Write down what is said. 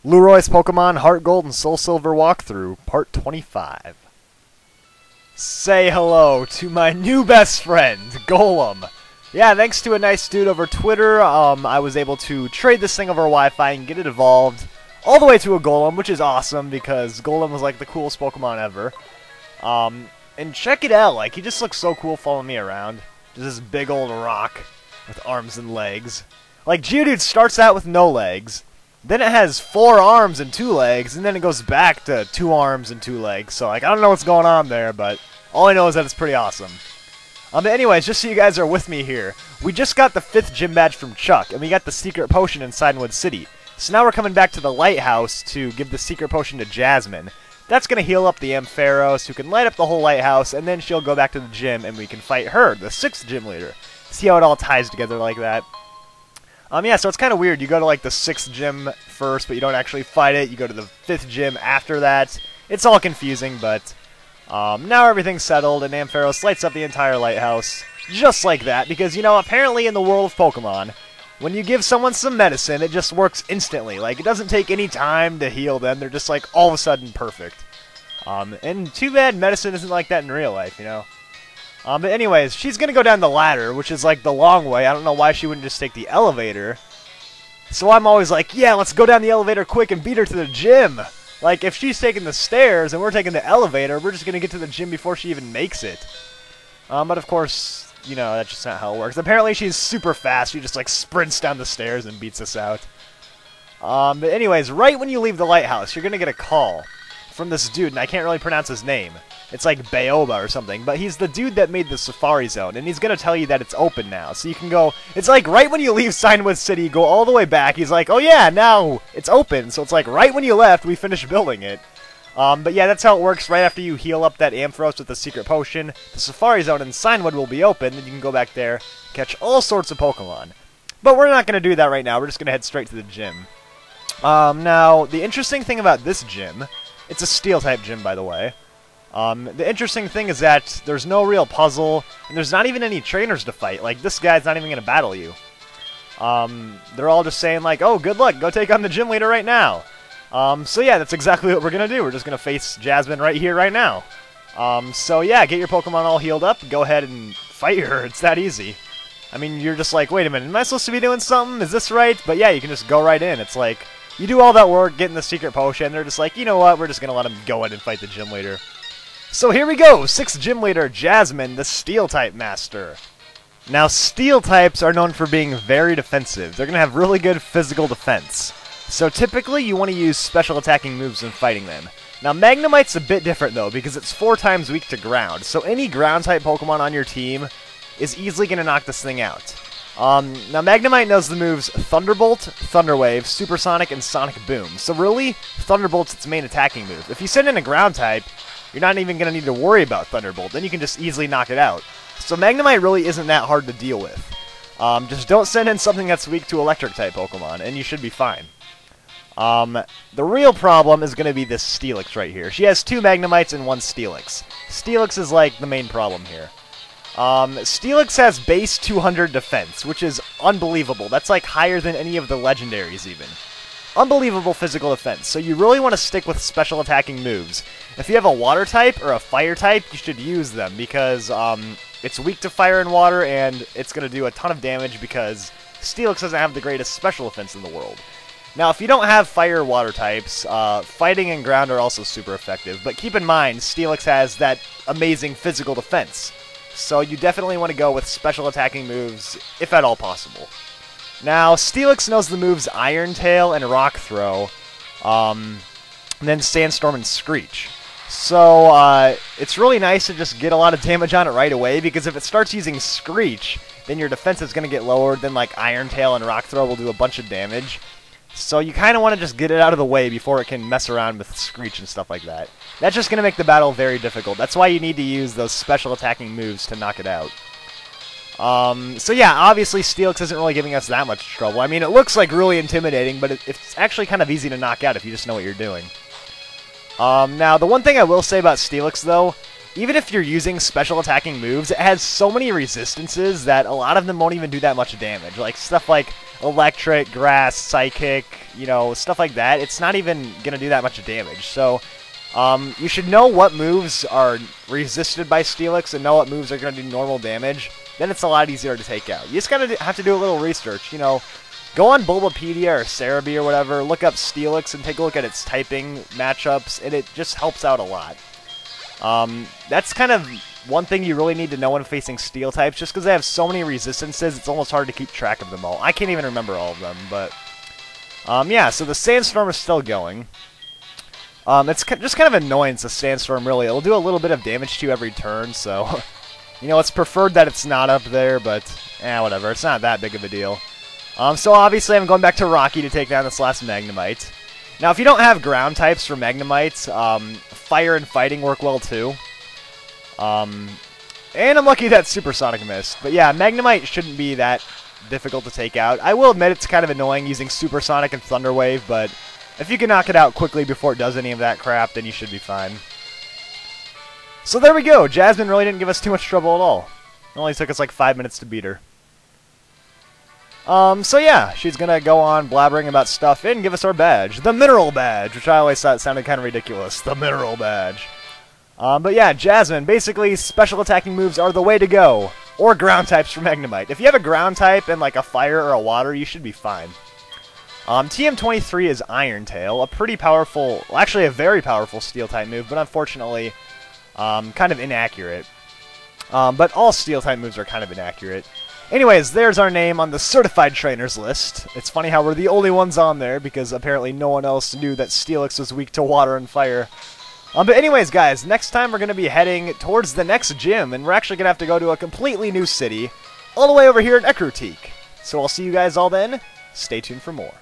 Lueroi's Pokemon Heart Gold and Soul Silver walkthrough, part 25. Say hello to my new best friend, Golem. Yeah, thanks to a nice dude over Twitter, I was able to trade this thing over Wi-Fi and get it evolved all the way to a Golem, which is awesome because Golem was like the coolest Pokemon ever. And check it out, like, he just looks so cool following me around. Just this big old rock with arms and legs. Like, Geodude starts out with no legs. Then it has 4 arms and 2 legs, and then it goes back to 2 arms and 2 legs. So, like, I don't know what's going on there, but all I know is that it's pretty awesome. But anyways, just so you guys are with me here, we just got the 5th gym badge from Chuck, and we got the secret potion in Sidenwood City. So now we're coming back to the lighthouse to give the secret potion to Jasmine. That's going to heal up the Ampharos, who can light up the whole lighthouse, and then she'll go back to the gym, and we can fight her, the 6th gym leader. See how it all ties together like that? Yeah, so it's kind of weird. You go to, like, the 6th gym first, but you don't actually fight it. You go to the 5th gym after that. It's all confusing, but now everything's settled, and Ampharos lights up the entire lighthouse just like that. Because, you know, apparently in the world of Pokemon, when you give someone some medicine, it just works instantly. Like, it doesn't take any time to heal them. They're just, like, all of a sudden perfect. And too bad medicine isn't like that in real life, you know? But anyways, she's going to go down the ladder, which is like the long way. I don't know why she wouldn't just take the elevator. So I'm always like, yeah, let's go down the elevator quick and beat her to the gym. Like, if she's taking the stairs and we're taking the elevator, we're just going to get to the gym before she even makes it. But of course, you know, that's just not how it works. Apparently she's super fast. She just, like, sprints down the stairs and beats us out. But anyways, right when you leave the lighthouse, you're going to get a call from this dude, and I can't really pronounce his name. It's like Baoba or something, but he's the dude that made the Safari Zone, and he's going to tell you that it's open now. So you can go, it's like right when you leave Sidenwood City, you go all the way back, he's like, oh yeah, now it's open. So it's like right when you left, we finished building it. But yeah, that's how it works. Right after you heal up that Ampharos with the secret potion, the Safari Zone in Sidenwood will be open, and you can go back there, catch all sorts of Pokemon. But we're not going to do that right now, we're just going to head straight to the gym. Now, the interesting thing about this gym, it's a Steel-type gym, by the way. The interesting thing is that there's no real puzzle, and there's not even any trainers to fight. Like, this guy's not even going to battle you. They're all just saying, like, oh, good luck, go take on the gym leader right now. So yeah, that's exactly what we're going to do. We're just going to face Jasmine right here, right now. So yeah, get your Pokemon all healed up, go ahead and fight her. It's that easy. I mean, you're just like, wait a minute, am I supposed to be doing something? Is this right? But yeah, you can just go right in. It's like, you do all that work, getting the secret potion, they're just like, you know what, we're just going to let him go in and fight the gym leader. So here we go, 6th gym leader, Jasmine, the Steel-type master. Now, Steel types are known for being very defensive. They're going to have really good physical defense. So typically, you want to use special attacking moves when fighting them. Now, Magnemite's a bit different, though, because it's 4 times weak to ground. So any ground-type Pokemon on your team is easily going to knock this thing out. Now, Magnemite knows the moves Thunderbolt, Thunder Wave, Supersonic, and Sonic Boom. So really, Thunderbolt's its main attacking move. If you send in a ground-type, you're not even going to need to worry about Thunderbolt. Then you can just easily knock it out. So Magnemite really isn't that hard to deal with. Just don't send in something that's weak to Electric-type Pokemon, and you should be fine. The real problem is going to be this STEELIX right here. She has 2 Magnemites and 1 STEELIX. STEELIX is like the main problem here. STEELIX has base 200 defense, which is unbelievable. That's like higher than any of the legendaries even. Unbelievable physical defense, so you really want to stick with special attacking moves. If you have a water type or a fire type, you should use them because it's weak to fire and water, and it's going to do a ton of damage because STEELIX doesn't have the greatest special defense in the world. Now, if you don't have fire or water types, fighting and ground are also super effective, but keep in mind, STEELIX has that amazing physical defense. So you definitely want to go with special attacking moves, if at all possible. Now, STEELIX knows the moves Iron Tail and Rock Throw, and then Sandstorm and Screech. So, it's really nice to just get a lot of damage on it right away, because if it starts using Screech, then your defense is going to get lowered, then like Iron Tail and Rock Throw will do a bunch of damage. So you kind of want to just get it out of the way before it can mess around with Screech and stuff like that. That's just going to make the battle very difficult. That's why you need to use those special attacking moves to knock it out. So yeah, obviously STEELIX isn't really giving us that much trouble. I mean, it looks like really intimidating, but it's actually kind of easy to knock out if you just know what you're doing. Now, the one thing I will say about STEELIX, though, even if you're using special attacking moves, it has so many resistances that a lot of them won't even do that much damage. Like stuff like electric, grass, psychic, you know, stuff like that. It's not even gonna do that much damage. So you should know what moves are resisted by STEELIX and know what moves are gonna do normal damage. Then it's a lot easier to take out. You just gotta have to do a little research, you know. Go on Bulbapedia or Cerebi or whatever, look up STEELIX and take a look at its typing matchups, and it just helps out a lot. That's kind of one thing you really need to know when facing Steel types, just because they have so many resistances, it's almost hard to keep track of them all. I can't even remember all of them, but yeah, so the Sandstorm is still going. It's just kind of annoying, it's a Sandstorm, really. It'll do a little bit of damage to you every turn, so you know, it's preferred that it's not up there, but whatever, it's not that big of a deal. So obviously I'm going back to Rocky to take down this last Magnemite. Now, if you don't have ground types for Magnemites, Fire and Fighting work well too. And I'm lucky that Supersonic missed. But yeah, Magnemite shouldn't be that difficult to take out. I will admit it's kind of annoying using Supersonic and Thunder Wave, but if you can knock it out quickly before it does any of that crap, then you should be fine. So there we go. Jasmine really didn't give us too much trouble at all. It only took us like 5 minutes to beat her. So yeah, she's gonna go on blabbering about stuff and give us our badge. The Mineral Badge, which I always thought sounded kind of ridiculous. The Mineral Badge. But yeah, Jasmine, basically special attacking moves are the way to go. Or ground types for Magnemite. If you have a ground type and like a fire or a water, you should be fine. TM23 is Iron Tail, a pretty powerful, well, actually a very powerful Steel type move, but unfortunately kind of inaccurate. But all Steel type moves are kind of inaccurate. Anyways, there's our name on the certified trainers list. It's funny how we're the only ones on there, because apparently no one else knew that STEELIX was weak to water and fire. But anyways, guys, next time we're going to be heading towards the next gym, and we're actually going to have to go to a completely new city, all the way over here in Ecruteak. So I'll see you guys all then. Stay tuned for more.